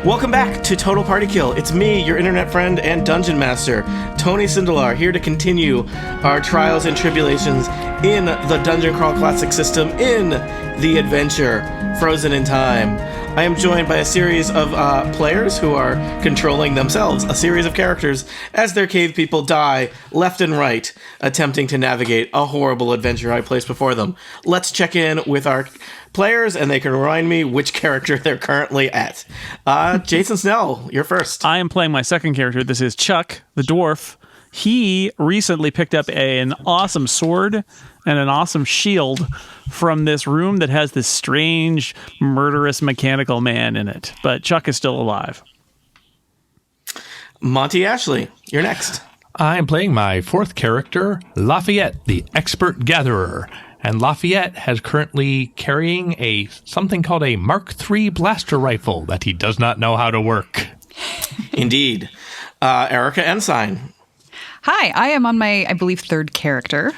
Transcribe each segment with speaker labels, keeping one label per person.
Speaker 1: Welcome back to Total Party Kill. It's me, your internet friend and dungeon master, Tony Sindelar, here to continue our trials and tribulations in the Dungeon Crawl Classic system in the adventure Frozen in Time. I am joined by a series of players who are controlling themselves, a series of characters, as their cave people die left and right, attempting to navigate a horrible adventure I placed before them. Let's check in with our players, and they can remind me which character they're currently at. Jason Snell, you're first.
Speaker 2: I am playing my second character. This is Chuck, the dwarf. He recently picked up an awesome sword and an awesome shield from this room that has this strange, murderous mechanical man in it. But Chuck is still alive.
Speaker 1: Monty Ashley, you're next.
Speaker 3: I'm playing my fourth character, Lafayette, the expert gatherer. And Lafayette has currently carrying something called a Mark III blaster rifle that he does not know how to work.
Speaker 1: Indeed. Erica Ensign.
Speaker 4: Hi, I am on my, I believe, third character,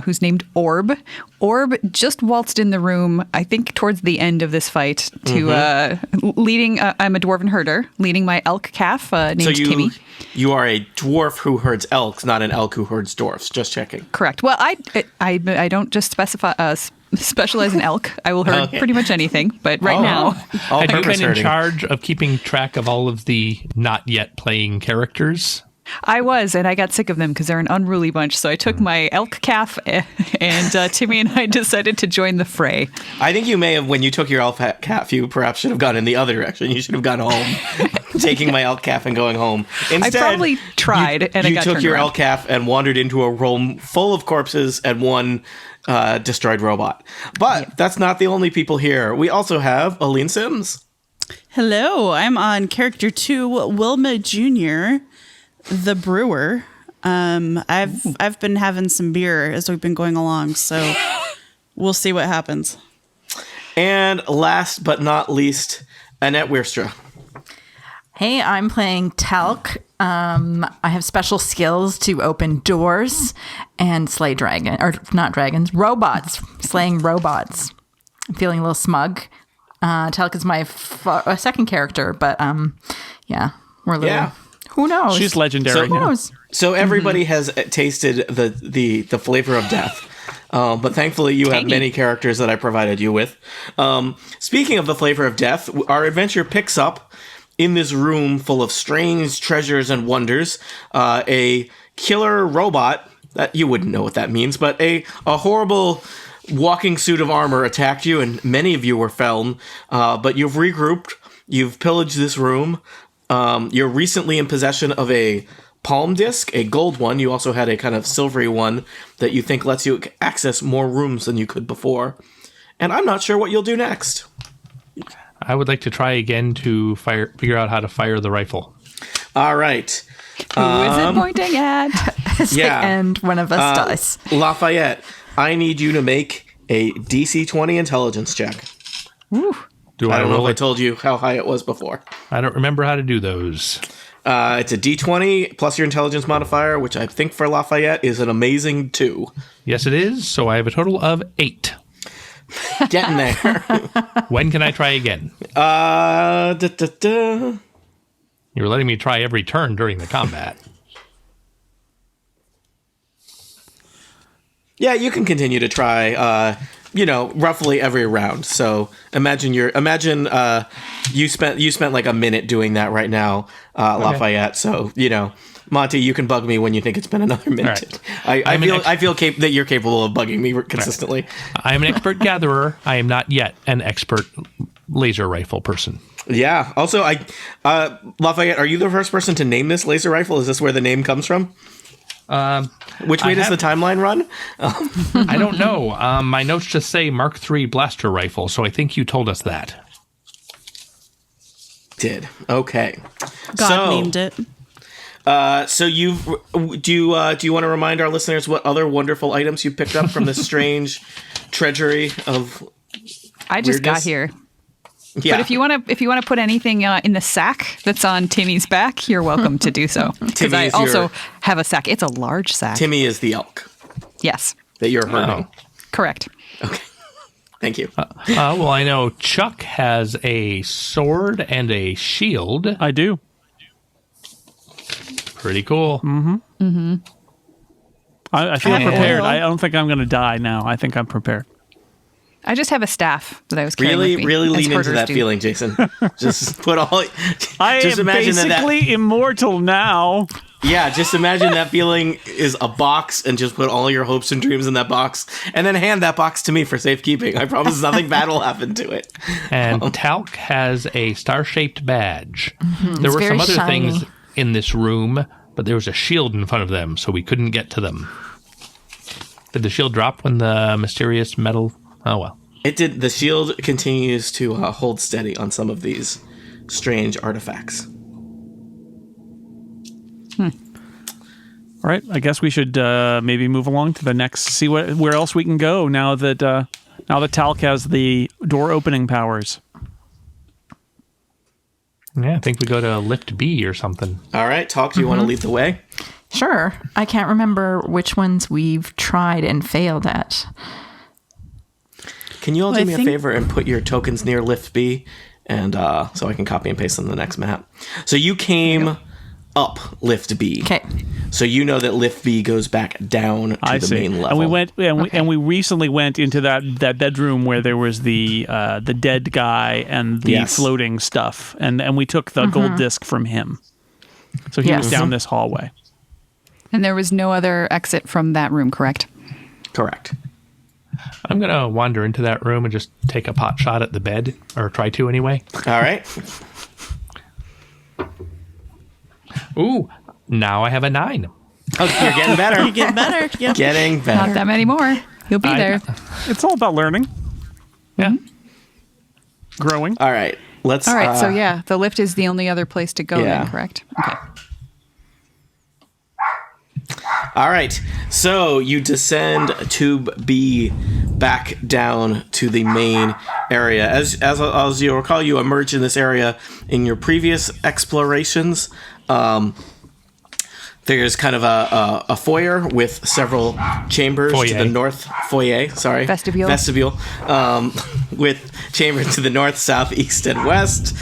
Speaker 4: who's named Orb. Orb just waltzed in the room, I think, towards the end of this fight, to leading. I'm a dwarven herder, leading my elk calf named Timmy.
Speaker 1: You are a dwarf who herds elks, not an elk who herds dwarfs. Just checking.
Speaker 4: Correct. Well, I don't just specialize in elk. I will herd pretty much anything, but now.
Speaker 3: Had you been in charge of keeping track of all of the not yet playing characters?
Speaker 4: I was, and I got sick of them because they're an unruly bunch. So I took my elk calf, and Timmy and I decided to join the fray.
Speaker 1: I think you may have, when you took your elk calf, you perhaps should have gone in the other direction. You should have gone home, taking my elk calf and going home. Instead,
Speaker 4: I probably tried, and I got
Speaker 1: you took your
Speaker 4: around.
Speaker 1: elk calf and wandered into a room full of corpses and one destroyed robot. But that's not the only people here. We also have Aline Sims.
Speaker 5: Hello, I'm on character 2, Wilma Jr., the brewer. I've been having some beer as we've been going along, so we'll see what happens.
Speaker 1: And last but not least, Annette Wierstra.
Speaker 6: Hey, I'm playing Talc. I have special skills to open doors and slay robots, slaying robots. I'm feeling a little smug. Talc is my second character, but yeah, we're a little... Yeah. Who knows?
Speaker 2: She's legendary.
Speaker 6: Who knows?
Speaker 1: So everybody has tasted the flavor of death. But thankfully you have many characters that I provided you with. Speaking of the flavor of death, our adventure picks up in this room full of strange treasures and wonders. A killer robot, that you wouldn't know what that means, but a horrible walking suit of armor attacked you, and many of you were felled. But you've regrouped, you've pillaged this room. You're recently in possession of a palm disc, a gold one. You also had a kind of silvery one that you think lets you access more rooms than you could before. And I'm not sure what you'll do next.
Speaker 3: I would like to try again to figure out how to fire the rifle.
Speaker 1: All right.
Speaker 4: Who is it pointing at?
Speaker 6: And one of us does.
Speaker 1: Lafayette, I need you to make a DC 20 intelligence check.
Speaker 4: Woo.
Speaker 1: I don't know if I told you how high it was before.
Speaker 3: I don't remember how to do those.
Speaker 1: It's a D20 plus your intelligence modifier, which I think for Lafayette is an amazing 2.
Speaker 3: Yes, it is. So I have a total of 8.
Speaker 1: Getting there.
Speaker 3: When can I try again? You're letting me try every turn during the combat.
Speaker 1: Yeah, you can continue to try. Roughly every round. So imagine you spent like a minute doing that right now, Lafayette. So Monty, you can bug me when you think it's been another minute. Right. I feel that you're capable of bugging me consistently.
Speaker 3: Right. I am an expert gatherer. I am not yet an expert laser rifle person.
Speaker 1: Yeah. Also, Lafayette, are you the first person to name this laser rifle? Is this where the name comes from? Which way does the timeline run?
Speaker 3: I don't know. My notes just say Mark III blaster rifle, so I think you told us that.
Speaker 1: Did. Okay.
Speaker 5: God named it.
Speaker 1: So do you want to remind our listeners what other wonderful items you picked up from this strange treasury of
Speaker 4: I just got here.
Speaker 1: Yeah.
Speaker 4: But if you want to put anything in the sack that's on Timmy's back, you're welcome to do so. Because I also have a sack. It's a large sack.
Speaker 1: Timmy is the elk.
Speaker 4: Yes.
Speaker 1: That you're herding.
Speaker 4: Correct.
Speaker 1: Okay. Thank you.
Speaker 3: Well, I know Chuck has a sword and a shield.
Speaker 2: I do.
Speaker 3: Pretty cool.
Speaker 2: I feel
Speaker 4: I
Speaker 2: prepared.
Speaker 4: will.
Speaker 2: I don't think I'm going to die now. I think I'm prepared.
Speaker 4: I just have a staff that I was carrying
Speaker 1: Really,
Speaker 4: with me,
Speaker 1: really
Speaker 4: as
Speaker 1: lean into
Speaker 4: herders
Speaker 1: that
Speaker 4: do.
Speaker 1: feeling, Jason. Just put all.
Speaker 2: I
Speaker 1: just
Speaker 2: am
Speaker 1: imagine
Speaker 2: basically immortal now.
Speaker 1: Yeah, just imagine that feeling is a box, and just put all your hopes and dreams in that box, and then hand that box to me for safekeeping. I promise nothing bad will happen to it.
Speaker 3: And Talc has a star-shaped badge. There
Speaker 6: It's
Speaker 3: were
Speaker 6: very
Speaker 3: some other
Speaker 6: shiny.
Speaker 3: things in this room, but there was a shield in front of them, so we couldn't get to them. Did the shield drop when the mysterious metal... Oh, well.
Speaker 1: It did. The shield continues to hold steady on some of these strange artifacts.
Speaker 2: All right, I guess we should maybe move along to the next. See where else we can go now that Talc has the door opening powers.
Speaker 3: Yeah, I think we go to Lift B or something.
Speaker 1: All right, Talk, do you want to lead the way?
Speaker 6: Sure. I can't remember which ones we've tried and failed at.
Speaker 1: Can you all
Speaker 5: Well,
Speaker 1: do
Speaker 5: I
Speaker 1: me a
Speaker 5: think-
Speaker 1: favor and put your tokens near Lift B, and so I can copy and paste on the next map? So you came up Lift B.
Speaker 6: Okay.
Speaker 1: So you know that Lift B goes back down to
Speaker 2: I
Speaker 1: the
Speaker 2: see.
Speaker 1: main level.
Speaker 2: And we went and we recently went into that bedroom where there was the dead guy and the
Speaker 1: Yes.
Speaker 2: floating stuff, and we took the gold disc from him. So he was
Speaker 6: Yes.
Speaker 2: down this hallway.
Speaker 4: And there was no other exit from that room, correct?
Speaker 1: Correct.
Speaker 3: I'm going to wander into that room and just take a pot shot at the bed, or try to anyway.
Speaker 1: All right.
Speaker 3: Ooh, now I have a 9.
Speaker 1: Oh, you're getting better.
Speaker 5: You get better. Yep.
Speaker 1: Getting
Speaker 4: Not
Speaker 1: better.
Speaker 4: that many more. You'll be there.
Speaker 2: It's all about learning,
Speaker 3: Yeah.
Speaker 2: growing.
Speaker 1: All right. Let's.
Speaker 4: All right, so yeah, the lift is the only other place to go
Speaker 1: Yeah.
Speaker 4: then, correct? Okay.
Speaker 1: All right. So you descend Tube B back down to the main area. As you recall, you emerged in this area in your previous explorations. There's kind of a foyer with several chambers to the north. Vestibule, with chambers to the north, south, east, and west.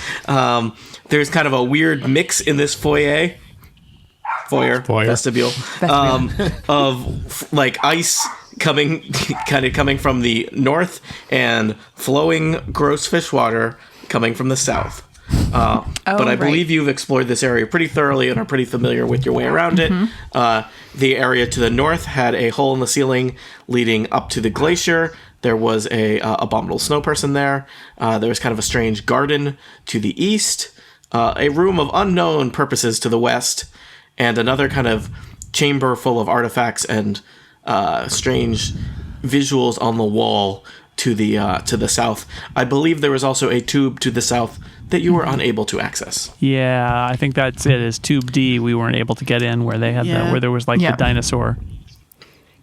Speaker 1: There's kind of a weird mix in this foyer, vestibule, of like ice coming from the north and flowing gross fish water coming from the south. But I
Speaker 4: right.
Speaker 1: believe you've explored this area pretty thoroughly and are pretty familiar with your way around it. The area to the north had a hole in the ceiling leading up to the glacier. There was a abominable snow person there. There was kind of a strange garden to the east. A room of unknown purposes to the west. And another kind of chamber full of artifacts and strange visuals on the wall to the south. I believe there was also a tube to the south that you were unable to access.
Speaker 2: Yeah, I think that's it. Is Tube D we weren't able to get in where they had
Speaker 5: Yeah.
Speaker 2: where there was like
Speaker 6: Yeah.
Speaker 2: the dinosaur.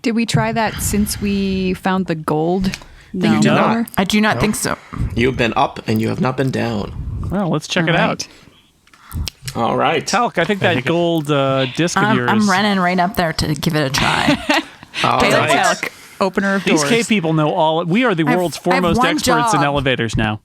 Speaker 4: Did we try that since we found the gold?
Speaker 5: No.
Speaker 1: You did not.
Speaker 6: I do not think so.
Speaker 1: You've been up and you have not been down.
Speaker 2: Well, let's check it out.
Speaker 1: All right.
Speaker 2: Talc, I think that gold disc of yours.
Speaker 6: I'm running right up there to give it a try.
Speaker 1: All
Speaker 4: Taylor
Speaker 1: right.
Speaker 4: Talc, opener of
Speaker 2: These
Speaker 4: doors.
Speaker 2: K people know all. We are the world's
Speaker 6: I have
Speaker 2: foremost
Speaker 6: one
Speaker 2: experts in
Speaker 6: job.
Speaker 2: elevators now.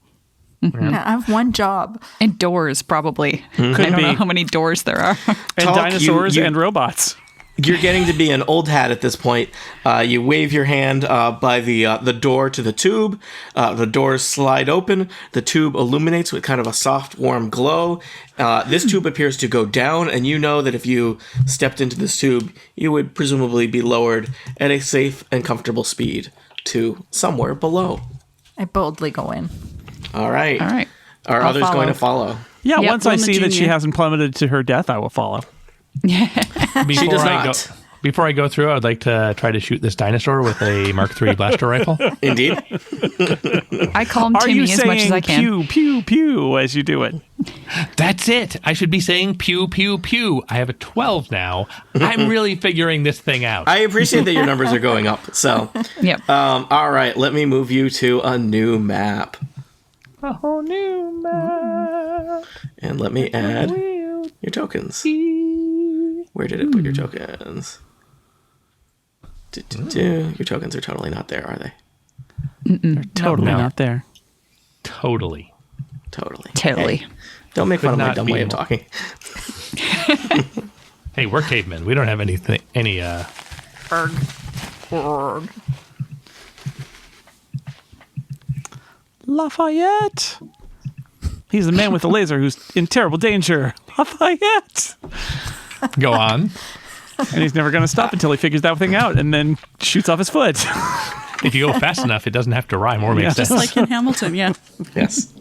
Speaker 6: I have one job.
Speaker 4: And doors, probably. I
Speaker 2: Could
Speaker 4: don't know
Speaker 2: be.
Speaker 4: how many doors there are.
Speaker 2: And
Speaker 1: Talc,
Speaker 2: dinosaurs
Speaker 1: you-
Speaker 2: and robots.
Speaker 1: You're getting to be an old hat at this point. You wave your hand by the door to the tube. The doors slide open. The tube illuminates with kind of a soft, warm glow. This tube appears to go down, and you know that if you stepped into this tube, you would presumably be lowered at a safe and comfortable speed to somewhere below.
Speaker 6: I boldly go in.
Speaker 1: All right.
Speaker 4: All right.
Speaker 1: Are
Speaker 4: I'll
Speaker 1: others going to follow?
Speaker 2: Yeah,
Speaker 4: Yep,
Speaker 2: once I
Speaker 5: Wilma
Speaker 2: see that she
Speaker 5: Jr.
Speaker 2: hasn't plummeted to her death, I will follow.
Speaker 3: Before
Speaker 1: does
Speaker 3: I
Speaker 1: not.
Speaker 3: Before I go through, I'd like to try to shoot this dinosaur with a Mark III blaster rifle.
Speaker 1: Indeed.
Speaker 4: I calm
Speaker 2: Are
Speaker 4: Timmy
Speaker 2: you
Speaker 4: as
Speaker 2: saying
Speaker 4: much as I can.
Speaker 2: pew, pew, pew as you do it?
Speaker 3: That's it. I should be saying pew, pew, pew. I have a 12 now. I'm really figuring this thing out.
Speaker 1: I appreciate that your numbers are going up. So,
Speaker 4: Yep.
Speaker 1: all right, let me move you to a new map.
Speaker 3: A whole new map.
Speaker 1: And let me add your tokens. Where did it put your tokens? Your tokens are totally not there, are they?
Speaker 2: Totally
Speaker 3: No.
Speaker 2: not there.
Speaker 3: Totally.
Speaker 4: Totally.
Speaker 1: Hey, don't make fun of my
Speaker 3: not
Speaker 1: dumb
Speaker 3: be
Speaker 1: way of
Speaker 3: more.
Speaker 1: talking.
Speaker 3: Hey, we're cavemen. We don't have
Speaker 2: Lafayette. He's the man with the laser who's in terrible danger. Lafayette.
Speaker 3: Go on.
Speaker 2: And he's never going to stop until he figures that thing out and then shoots off his foot.
Speaker 3: If you go fast enough, it doesn't have to rhyme or make
Speaker 2: Yeah.
Speaker 3: sense.
Speaker 5: Just like in Hamilton, yeah.
Speaker 1: Yes.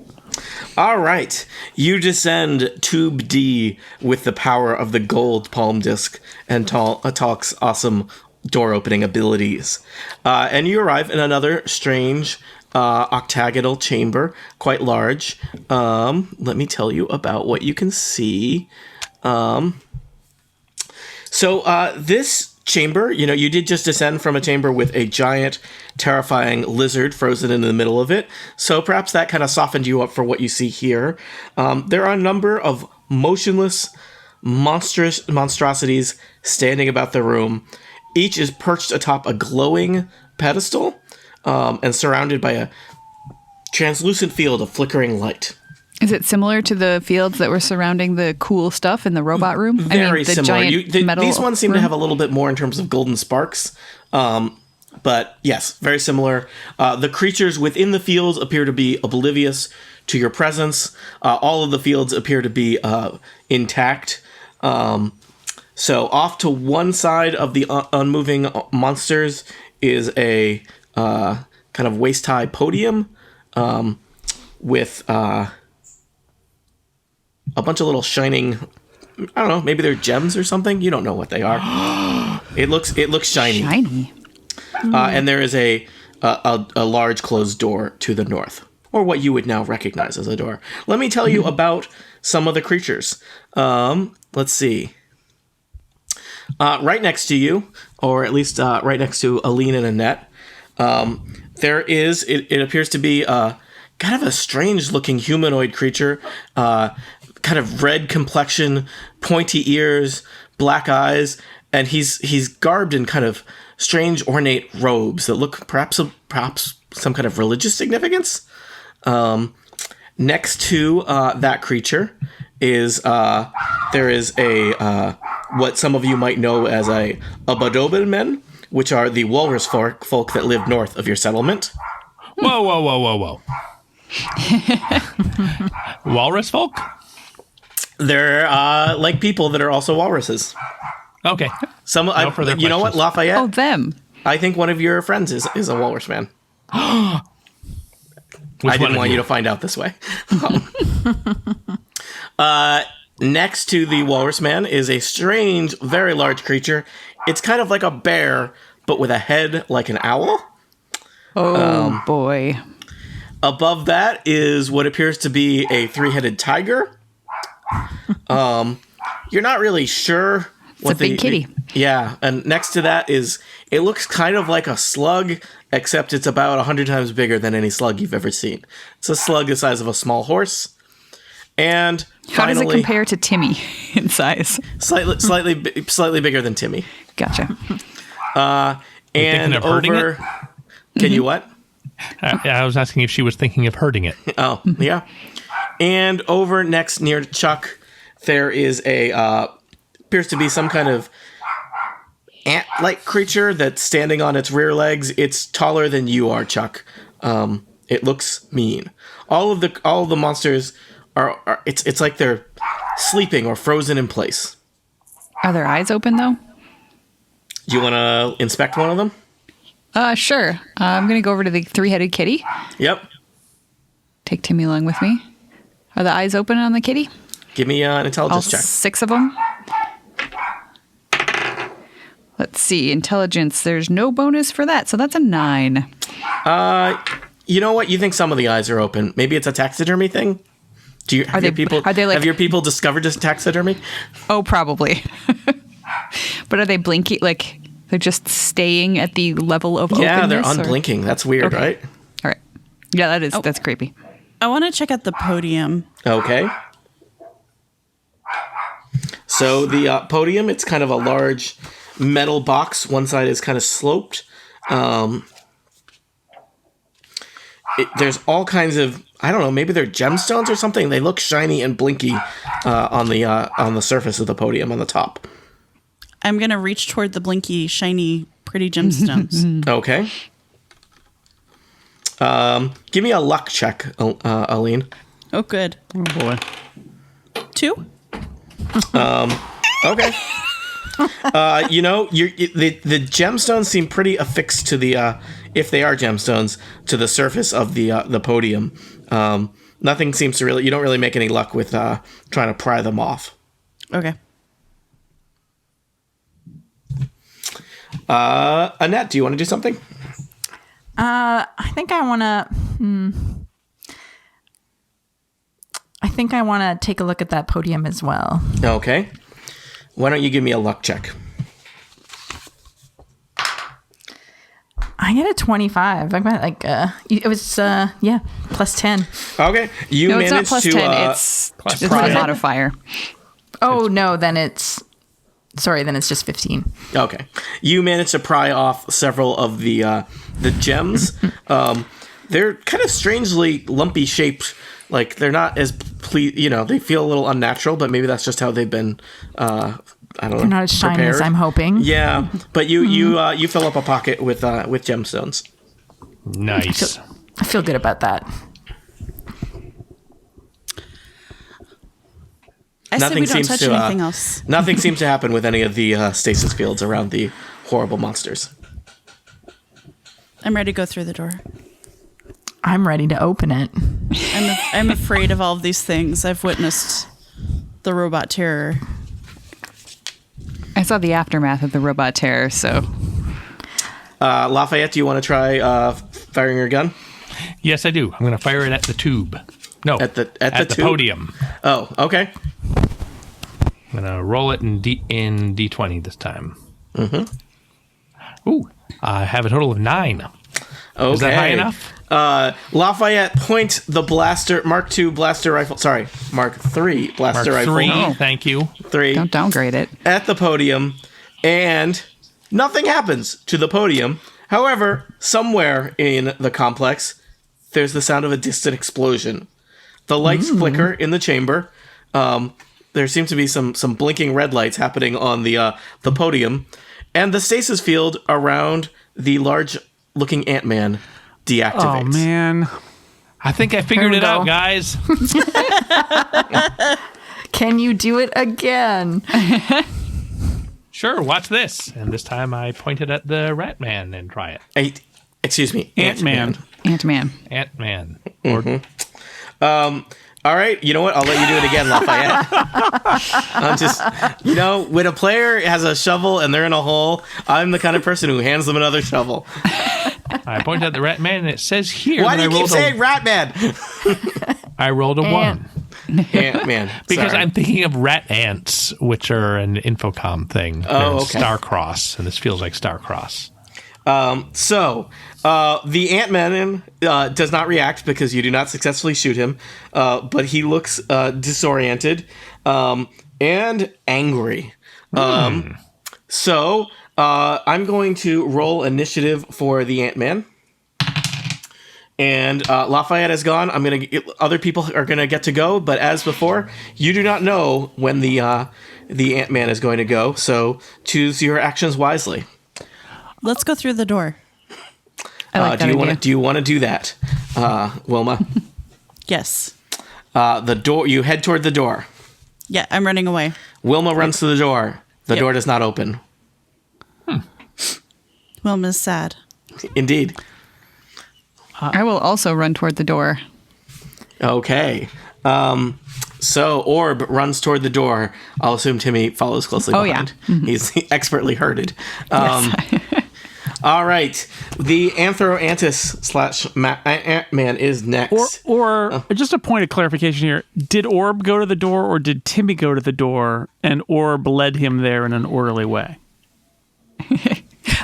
Speaker 1: All right. You descend Tube D with the power of the gold palm disc and Talk's awesome door opening abilities. And you arrive in another strange octagonal chamber, quite large. Let me tell you about what you can see. So this chamber, you did just descend from a chamber with a giant, terrifying lizard frozen in the middle of it. So perhaps that kind of softened you up for what you see here. There are a number of motionless, monstrosities standing about the room. Each is perched atop a glowing pedestal and surrounded by a translucent field of flickering light.
Speaker 4: Is it similar to the fields that were surrounding the cool stuff in the robot room?
Speaker 1: Very
Speaker 4: the
Speaker 1: similar.
Speaker 4: giant metal
Speaker 1: These ones seem to
Speaker 4: room?
Speaker 1: have a little bit more in terms of golden sparks. But yes, very similar. The creatures within the fields appear to be oblivious to your presence. All of the fields appear to be intact. So off to one side of the unmoving monsters is a kind of waist-high podium with a bunch of little shining, I don't know, maybe they're gems or something. You don't know what they are. It looks shiny.
Speaker 4: Shiny.
Speaker 1: And there is a large closed door to the north, or what you would now recognize as a door. Let me tell you about some of the creatures. Let's see. Right next to you, or at least right next to Aline and Annette, there is, it appears to be kind of a strange-looking humanoid creature, kind of red complexion, pointy ears, black eyes, and he's garbed in kind of strange ornate robes that look perhaps some kind of religious significance. Next to that creature is there is a what some of you might know as a Badobel men, which are the walrus folk that live north of your settlement.
Speaker 3: Whoa. Walrus folk?
Speaker 1: They're like people that are also walruses.
Speaker 3: Okay. No further
Speaker 1: You know what,
Speaker 3: questions.
Speaker 1: Lafayette?
Speaker 4: Oh, them.
Speaker 1: I think one of your friends is a walrus man. I
Speaker 3: Which one
Speaker 1: didn't
Speaker 3: of
Speaker 1: want you to find out this way. Next to the walrus man is a strange, very large creature. It's kind of like a bear, but with a head like an owl.
Speaker 4: Oh, boy.
Speaker 1: Above that is what appears to be a three-headed tiger. You're not really sure.
Speaker 4: It's a big kitty.
Speaker 1: Yeah, and next to that it looks kind of like a slug, except it's about 100 times bigger than any slug you've ever seen. It's a slug the size of a small horse. And
Speaker 4: How does it
Speaker 1: finally,
Speaker 4: compare to Timmy in size?
Speaker 1: slightly bigger than Timmy.
Speaker 4: Gotcha.
Speaker 1: And
Speaker 3: thinking of hurting
Speaker 1: over, can you what?
Speaker 3: I was asking if she was thinking of hurting it.
Speaker 1: Oh, yeah. And over next near Chuck, there is appears to be some kind of ant-like creature that's standing on its rear legs. It's taller than you are, Chuck. It looks mean. All of the monsters are it's like they're sleeping or frozen in place.
Speaker 4: Are their eyes open, though?
Speaker 1: Do you want to inspect one of them?
Speaker 4: Sure. I'm going to go over to the three-headed kitty.
Speaker 1: Yep.
Speaker 4: Take Timmy along with me. Are the eyes open on the kitty?
Speaker 1: Give me an
Speaker 4: All
Speaker 1: intelligence check.
Speaker 4: 6 of them? Let's see. Intelligence. There's no bonus for that, so that's a 9.
Speaker 1: You know what? You think some of the eyes are open. Maybe it's a taxidermy thing? Have your people discovered this taxidermy?
Speaker 4: Oh, probably. But are they blinky? Like, they're just staying at the level of
Speaker 1: Yeah,
Speaker 4: openness?
Speaker 1: they're
Speaker 4: or-
Speaker 1: unblinking. That's weird,
Speaker 4: Okay.
Speaker 1: right?
Speaker 4: All right. Yeah, that's creepy.
Speaker 5: I want to check out the podium.
Speaker 1: Okay. So the podium, it's kind of a large metal box. One side is kind of sloped. there's all kinds of, I don't know, maybe they're gemstones or something. They look shiny and blinky on the surface of the podium on the top.
Speaker 5: I'm going to reach toward the blinky, shiny, pretty gemstones.
Speaker 1: Okay. Give me a luck check, Aline.
Speaker 5: Oh, good.
Speaker 2: Oh boy.
Speaker 5: 2?
Speaker 1: Okay. The gemstones seem pretty affixed to the, if they are gemstones, to the surface of the podium. Nothing seems to really, you don't really make any luck with trying to pry them off.
Speaker 5: Okay.
Speaker 1: Annette, do you want to do something?
Speaker 6: I think I want to take a look at that podium as well.
Speaker 1: Okay. Why don't you give me a luck check?
Speaker 6: I get a 25. I got it was plus 10.
Speaker 1: Okay. You
Speaker 4: No, it's not
Speaker 1: managed
Speaker 4: plus
Speaker 1: to
Speaker 4: 10. It's
Speaker 3: plus
Speaker 4: a
Speaker 3: five.
Speaker 4: modifier.
Speaker 6: Oh no, then it's just 15.
Speaker 1: Okay. You managed to pry off several of the gems. They're kind of strangely lumpy shaped. Like, they're not as they feel a little unnatural, but maybe that's just how they've been I don't know.
Speaker 6: They're not as shiny as
Speaker 1: prepared.
Speaker 6: I'm hoping.
Speaker 1: Yeah, but you fill up a pocket with gemstones.
Speaker 3: Nice.
Speaker 6: I feel good about that.
Speaker 5: I said we don't touch anything else.
Speaker 1: Nothing seems to happen with any of the stasis fields around the horrible monsters.
Speaker 5: I'm ready to go through the door.
Speaker 6: I'm ready to open it.
Speaker 5: I'm afraid of all of these things. I've witnessed the robot terror.
Speaker 4: I saw the aftermath of the robot terror, so
Speaker 1: Lafayette, do you want to try firing your gun?
Speaker 3: Yes, I do. I'm going to fire it at the tube. No,
Speaker 1: At the tube?
Speaker 3: podium.
Speaker 1: Oh, okay.
Speaker 3: I'm going to roll it in D20 this time. Mm-hmm. Ooh, I have a total of 9.
Speaker 1: Okay.
Speaker 3: Is that high enough?
Speaker 1: Lafayette, point the blaster, Mark II blaster rifle. Sorry, Mark III blaster
Speaker 3: Mark
Speaker 1: rifle.
Speaker 3: 3, thank you.
Speaker 1: 3
Speaker 4: don't downgrade it.
Speaker 1: at the podium, and nothing happens to the podium. However, somewhere in the complex, there's the sound of a distant explosion. The lights flicker in the chamber. There seem to be some blinking red lights happening on the podium, and the stasis field around the large-looking Ant-Man deactivates.
Speaker 2: Oh man.
Speaker 3: I think I figured
Speaker 6: Here we
Speaker 3: it out,
Speaker 6: go.
Speaker 3: guys.
Speaker 6: Can you do it again?
Speaker 3: Sure, watch this. And this time I pointed at the Rat Man and try it.
Speaker 1: Excuse me,
Speaker 2: Ant-Man.
Speaker 4: Ant-Man.
Speaker 3: Ant-Man.
Speaker 1: All right, you know what? I'll let you do it again, Lafayette. I'm just, when a player has a shovel and they're in a hole, I'm the kind of person who hands them another shovel.
Speaker 3: I pointed at the Rat Man and it says here.
Speaker 1: Why
Speaker 3: that
Speaker 1: do you
Speaker 3: I
Speaker 1: keep saying Ratman?
Speaker 3: I rolled a 1.
Speaker 1: Ant-Man.
Speaker 3: Because
Speaker 1: sorry.
Speaker 3: I'm thinking of rat ants, which are an Infocom thing.
Speaker 1: Oh,
Speaker 3: They're
Speaker 1: okay.
Speaker 3: Starcross, and this feels like Starcross.
Speaker 1: So, the Ant-Man does not react because you do not successfully shoot him, but he looks disoriented and angry. So, I'm going to roll initiative for the Ant-Man. And Lafayette is gone. Other people are gonna get to go, but as before, you do not know when the Ant-Man is going to go. So choose your actions wisely.
Speaker 5: Let's go through the door.
Speaker 4: I like that idea.
Speaker 1: Do you want to do that, Wilma?
Speaker 5: Yes.
Speaker 1: The door. You head toward the door.
Speaker 5: Yeah, I'm running away.
Speaker 1: Wilma runs to the door. The
Speaker 5: Yep.
Speaker 1: door does not open.
Speaker 5: Wilma's sad.
Speaker 1: Indeed.
Speaker 4: I will also run toward the door.
Speaker 1: Okay. So Orb runs toward the door. I'll assume Timmy follows closely
Speaker 4: Oh,
Speaker 1: behind.
Speaker 4: yeah. Mm-hmm.
Speaker 1: He's expertly herded. All right. The Anthroantis / Ant-Man is next.
Speaker 2: Or just a point of clarification here. Did Orb go to the door or did Timmy go to the door and Orb led him there in an orderly way?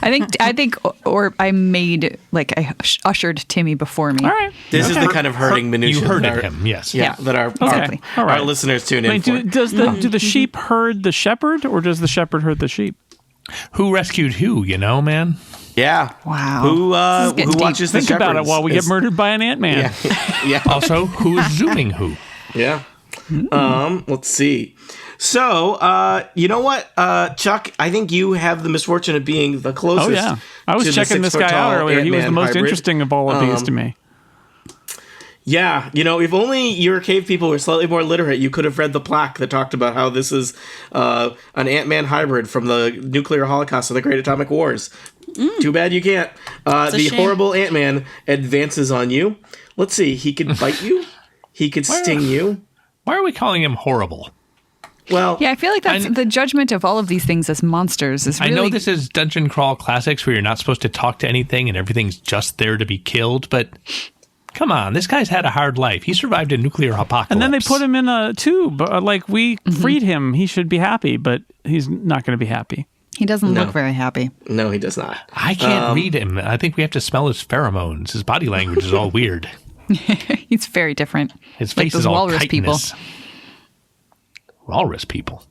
Speaker 4: I think, or I made I ushered Timmy before me.
Speaker 2: All right.
Speaker 1: This is the kind of herding minutia.
Speaker 3: You herded
Speaker 1: that
Speaker 3: him, yes.
Speaker 1: Yeah, that our
Speaker 2: Okay. All right.
Speaker 1: listeners tune in
Speaker 2: Wait,
Speaker 1: for.
Speaker 2: do the sheep herd the shepherd or does the shepherd herd the sheep?
Speaker 3: Who rescued who, man?
Speaker 1: Yeah.
Speaker 4: Wow.
Speaker 1: Who
Speaker 4: This is getting
Speaker 1: who
Speaker 4: deep.
Speaker 1: watches the
Speaker 2: Think about it
Speaker 1: Shepherds
Speaker 2: while we get
Speaker 1: is-
Speaker 2: murdered by an Ant-Man.
Speaker 1: Yeah.
Speaker 3: Also, who's zooming who?
Speaker 1: Yeah. Let's see. So, you know what, Chuck? I think you have the misfortune of being the closest.
Speaker 2: Oh, yeah. I was
Speaker 1: to the
Speaker 2: checking this guy
Speaker 1: 6 foot
Speaker 2: out
Speaker 1: tall
Speaker 2: earlier. He was the
Speaker 1: Ant-Man
Speaker 2: most
Speaker 1: hybrid.
Speaker 2: interesting of all of these to me.
Speaker 1: Yeah, if only your cave people were slightly more literate, you could have read the plaque that talked about how this is an Ant-Man hybrid from the nuclear holocaust of the Great Atomic Wars. Too bad you can't.
Speaker 5: a
Speaker 1: The
Speaker 5: shame.
Speaker 1: horrible Ant-Man advances on you. Let's see, he could bite you. He could sting you.
Speaker 3: Why are we calling him horrible?
Speaker 1: Well,
Speaker 4: Yeah, I feel like that's the judgment of all of these things as monsters is really.
Speaker 3: I know this is Dungeon Crawl Classics where you're not supposed to talk to anything and everything's just there to be killed, but come on, this guy's had a hard life. He survived a nuclear apocalypse.
Speaker 2: And then they put him in a tube. Like, we freed him. He should be happy, but he's not going to be happy.
Speaker 4: He doesn't look very happy.
Speaker 1: no, he does not.
Speaker 3: I can't read him. I think we have to smell his pheromones. His body language is all weird.
Speaker 4: He's very different.
Speaker 3: His
Speaker 4: Like
Speaker 3: face
Speaker 4: those
Speaker 3: is all
Speaker 4: walrus people.
Speaker 3: chitinous. Walrus people.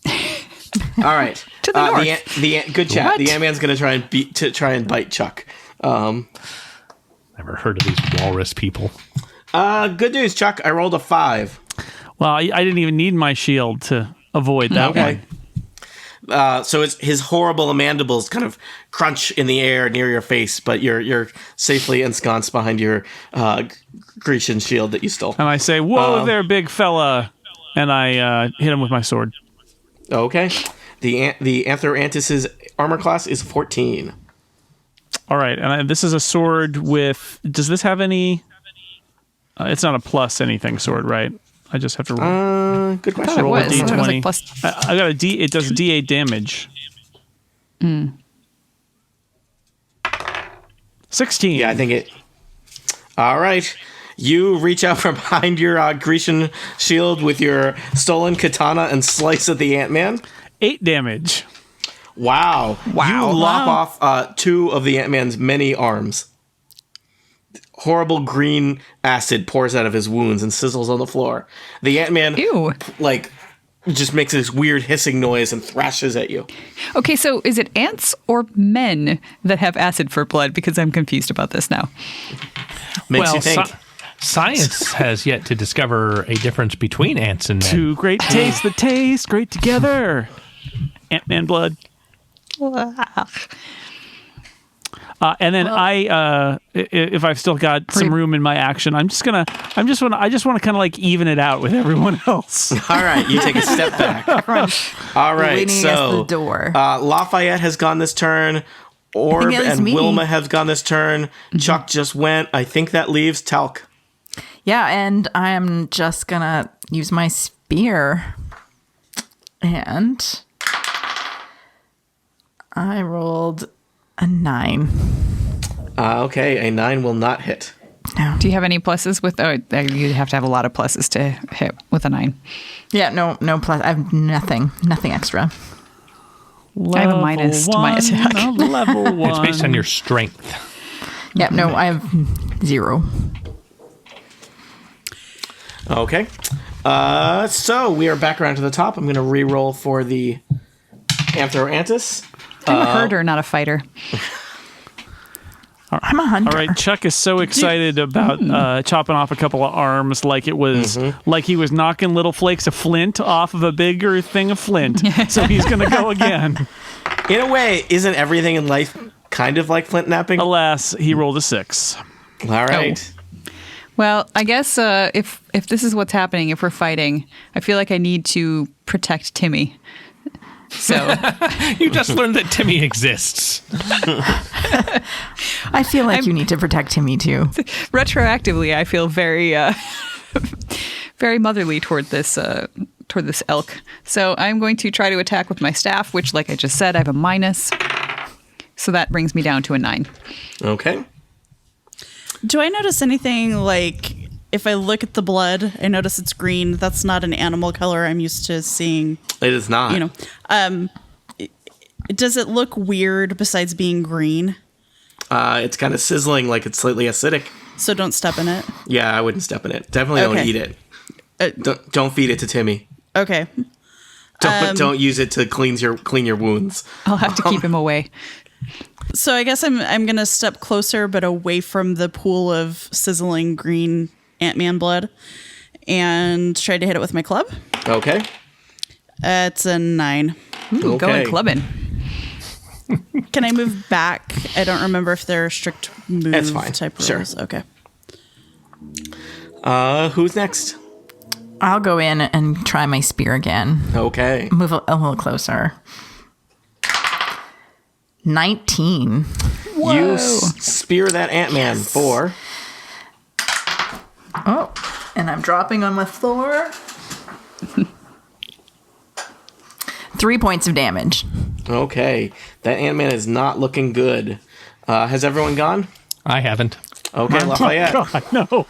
Speaker 1: All right.
Speaker 4: To the north.
Speaker 1: Good chat.
Speaker 3: What?
Speaker 1: The Ant-Man's going to try and bite Chuck.
Speaker 3: Never heard of these walrus people.
Speaker 1: Good news, Chuck. I rolled a 5.
Speaker 2: Well, I didn't even need my shield to avoid that
Speaker 1: Okay.
Speaker 2: one.
Speaker 1: So it's his horrible mandibles kind of crunch in the air near your face, but you're safely ensconced behind your Grecian shield that you stole.
Speaker 2: And I say, whoa there, big fella. And I hit him with my sword.
Speaker 1: Okay. The Anthroantis' armor class is 14.
Speaker 2: All right. And this is a sword with... Does this have any... it's not a plus anything sword, right? I just have to roll.
Speaker 1: Good
Speaker 4: I thought
Speaker 1: question.
Speaker 4: it
Speaker 2: roll a
Speaker 4: was. I thought it was
Speaker 2: D20.
Speaker 4: like plus.
Speaker 2: I got a D. It does D8 damage. 16.
Speaker 1: Yeah, I think it. All right. You reach out from behind your Grecian shield with your stolen katana and slice at the Ant-Man.
Speaker 2: 8 damage.
Speaker 1: Wow. You lop off 2 of the Ant-Man's many arms. Horrible green acid pours out of his wounds and sizzles on the floor. The Ant-Man,
Speaker 4: Ew.
Speaker 1: just makes this weird hissing noise and thrashes at you.
Speaker 4: Okay, so is it ants or men that have acid for blood? Because I'm confused about this now.
Speaker 1: Makes you think.
Speaker 3: Science has yet to discover a difference between ants and men.
Speaker 2: Two great tastes that taste great together. Ant-Man blood. And then if I've still got some room in my action, I just want to kind of like even it out with everyone else.
Speaker 1: All right, you take a step back. All right,
Speaker 6: Leaning
Speaker 1: so
Speaker 6: against the door.
Speaker 1: Lafayette has gone this turn. Orb
Speaker 6: think it was
Speaker 1: and
Speaker 6: me.
Speaker 1: Wilma have gone this turn. Chuck just went. I think that leaves Talc.
Speaker 6: Yeah, and I'm just gonna use my spear. And I rolled a 9.
Speaker 1: Okay, a 9 will not hit.
Speaker 6: No.
Speaker 4: Do you have any pluses with? Oh, you'd have to have a lot of pluses to hit with a 9.
Speaker 6: Yeah, no plus. I have nothing extra.
Speaker 4: I have a minus to my attack.
Speaker 2: Level 1.
Speaker 3: It's based on your strength.
Speaker 6: Yeah, no, I have 0.
Speaker 1: Okay. So we are back around to the top. I'm going to re-roll for the Anthroantis.
Speaker 4: I'm a herder, not a fighter.
Speaker 6: I'm a hunter.
Speaker 2: All right, Chuck is so excited about chopping off a couple of arms like it was like he was knocking little flakes of flint off of a bigger thing of flint. So he's going to go again.
Speaker 1: In a way, isn't everything in life kind of like flint napping?
Speaker 2: Alas, he rolled a 6.
Speaker 1: All right.
Speaker 4: Well, I guess if this is what's happening, if we're fighting, I feel like I need to protect Timmy. So
Speaker 3: You just learned that Timmy exists.
Speaker 6: I feel like you need to protect Timmy too.
Speaker 4: retroactively, I feel very, very motherly toward this elk. So I'm going to try to attack with my staff, which, like I just said, I have a minus. So that brings me down to a 9.
Speaker 1: Okay.
Speaker 5: Do I notice anything like if I look at the blood, I notice it's green? That's not an animal color I'm used to seeing.
Speaker 1: It is not.
Speaker 5: You know, does it look weird besides being green?
Speaker 1: It's kind of sizzling, like it's slightly acidic.
Speaker 5: So don't step in it.
Speaker 1: Yeah, I wouldn't step in it. Definitely don't
Speaker 5: Okay.
Speaker 1: eat it. Don't feed it to Timmy.
Speaker 5: Okay.
Speaker 1: Don't use it to clean your wounds.
Speaker 4: I'll have to keep him away.
Speaker 5: So I guess I'm gonna step closer, but away from the pool of sizzling green Ant-Man blood, and try to hit it with my club.
Speaker 1: Okay.
Speaker 5: It's a 9.
Speaker 4: Ooh, going clubbing.
Speaker 5: Can I move back? I don't remember if there are strict move
Speaker 1: That's fine.
Speaker 5: type rules.
Speaker 1: Sure.
Speaker 5: Okay.
Speaker 1: Who's next?
Speaker 6: I'll go in and try my spear again.
Speaker 1: Okay.
Speaker 6: Move a little closer. 19.
Speaker 1: You spear that Ant-Man for...
Speaker 6: Oh, and I'm dropping on my floor. 3 points of damage.
Speaker 1: Okay. That Ant-Man is not looking good. Has everyone gone?
Speaker 3: I haven't.
Speaker 1: Okay, Lafayette.
Speaker 2: No.
Speaker 3: All